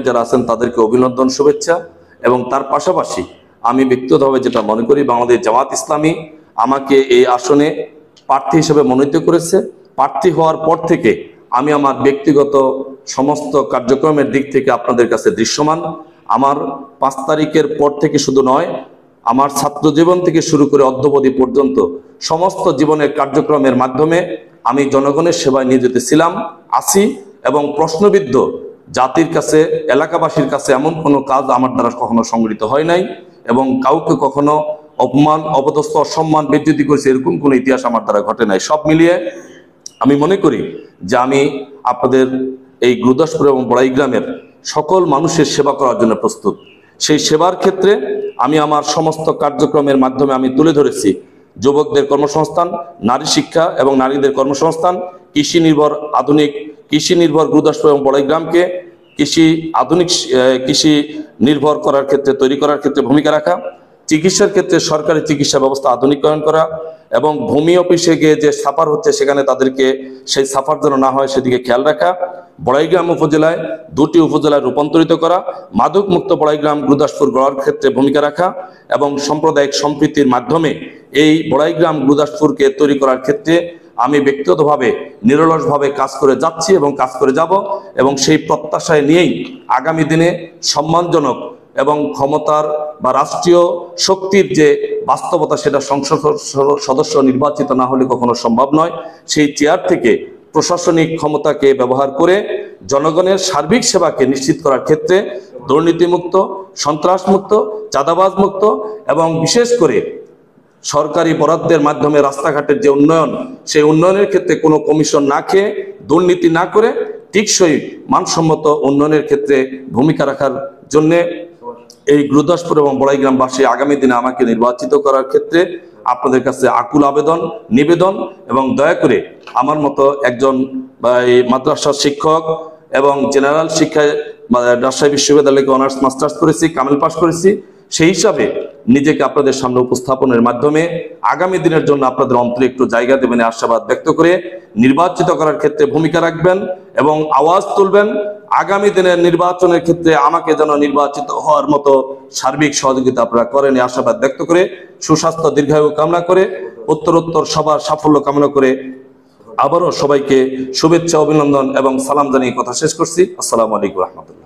যারা আছেন তাদেরকে অভিনন্দন, শুভেচ্ছা। এবং তার পাশাপাশি আমি ব্যক্তিগতভাবে যেটা মনে করি, বাংলাদেশ জামাত ইসলামী আমাকে এই আসনে প্রার্থী হিসেবে মনোনীত করেছে। প্রার্থী হওয়ার পর থেকে আমি আমার ব্যক্তিগত সমস্ত কার্যক্রমের দিক থেকে আপনাদের কাছে দৃশ্যমান। আমার 5 তারিখের পর থেকে শুধু নয়, আমার ছাত্র জীবন থেকে শুরু করে অদ্যাবধি পর্যন্ত সমস্ত জীবনের কার্যক্রমের মাধ্যমে আমি জনগণের সেবায় নিয়োজিত ছিলাম, আছি। এবং প্রশ্নবিদ্ধ জাতির কাছে, এলাকাবাসীর কাছে এমন কোনো কাজ আমার দ্বারা কখনো সংগঠিত হয় নাই এবং কাউকে কখনো অপমান, অপদস্থ, অসম্মান, বেইজ্জতি করেছে এরকম কোনো ইতিহাস আমার দ্বারা ঘটে নাই। সব মিলিয়ে আমি মনে করি যে আমি আপনাদের এই গুরুদাসপুর এবং বড়াই গ্রামের সকল মানুষের সেবা করার জন্য প্রস্তুত। সেই সেবার ক্ষেত্রে আমি আমার সমস্ত কার্যক্রমের মাধ্যমে আমি তুলে ধরেছি যুবকদের কর্মসংস্থান, নারী শিক্ষা এবং নারীদের কর্মসংস্থান, কৃষি নির্ভর গুরুদাসপুর এবং বড়াই গ্রামকে আধুনিক কৃষি নির্ভর করার ক্ষেত্রে, তৈরি করার ক্ষেত্রে ভূমিকা রাখা, চিকিৎসার ক্ষেত্রে সরকারি চিকিৎসা ব্যবস্থা আধুনিকায়ন করা এবং ভূমি অফিসে গিয়ে যে সাফার হচ্ছে সেখানে তাদেরকে সেই সাফার যেন না হয় সেদিকে খেয়াল রাখা, বড়াইগ্রাম উপজেলায় 2টি উপজেলায় রূপান্তরিত করা, মাদক মুক্ত বড়াইগ্রাম গুরুদাসপুর গড়ার ক্ষেত্রে ভূমিকা রাখা এবং সাম্প্রদায়িক সম্প্রীতির মাধ্যমে এই বড়াইগ্রাম গুরুদাসপুরকে তৈরি করার ক্ষেত্রে আমি ব্যক্তিগতভাবে নিরলসভাবে কাজ করে যাচ্ছি এবং কাজ করে যাব। এবং সেই প্রত্যাশায় নিয়েই আগামী দিনে সম্মানজনক এবং ক্ষমতার বা রাষ্ট্রীয় শক্তির যে বাস্তবতা, সেটা সংসদ সদস্য নির্বাচিত না হলে কখনো সম্ভব নয়। সেই চেয়ার থেকে প্রশাসনিক ক্ষমতাকে ব্যবহার করে জনগণের সার্বিক সেবাকে নিশ্চিত করার ক্ষেত্রে দুর্নীতিমুক্ত, সন্ত্রাসমুক্ত, চাঁদাবাজ মুক্ত এবং বিশেষ করে সরকারি বরাদ্দের মাধ্যমে রাস্তাঘাটের যে উন্নয়ন, সেই উন্নয়নের ক্ষেত্রে কোনো কমিশন না খেয়ে, দুর্নীতি না করে টেকসই মানসম্মত উন্নয়নের ক্ষেত্রে ভূমিকা রাখার জন্যে এই গুরুদাসপুর এবং বড়াই গ্রামবাসী আগামী দিনে আমাকে নির্বাচিত করার ক্ষেত্রে আপনাদের কাছে আকুল নিবেদন এবং দয়া করে আমার মতো একজন মাদ্রাসার শিক্ষক এবং জেনারেল শিক্ষায় রাজশাহী বিশ্ববিদ্যালয়কে অনার্স মাস্টার্স করেছি, কামেল পাস করেছি, সেই হিসাবে নিজেকে আপনাদের সামনে উপস্থাপনের মাধ্যমে আগামী দিনের জন্য আপনাদের অন্তরে একটু জায়গা দেবেন আশাবাদ ব্যক্ত করে নির্বাচিত করার ক্ষেত্রে ভূমিকা রাখবেন এবং আওয়াজ তুলবেন। আগামী দিনের নির্বাচনের ক্ষেত্রে আমাকে যেন নির্বাচিত হওয়ার মতো সার্বিক সহযোগিতা আপনারা করেন এই আশাবাদ ব্যক্ত করে, সুস্বাস্থ্য দীর্ঘায়ু কামনা করে, উত্তরোত্তর সবার সাফল্য কামনা করে আবারও সবাইকে শুভেচ্ছা, অভিনন্দন এবং সালাম জানিয়ে কথা শেষ করছি। আসসালামু আলাইকুম রহমতুল্লাহ।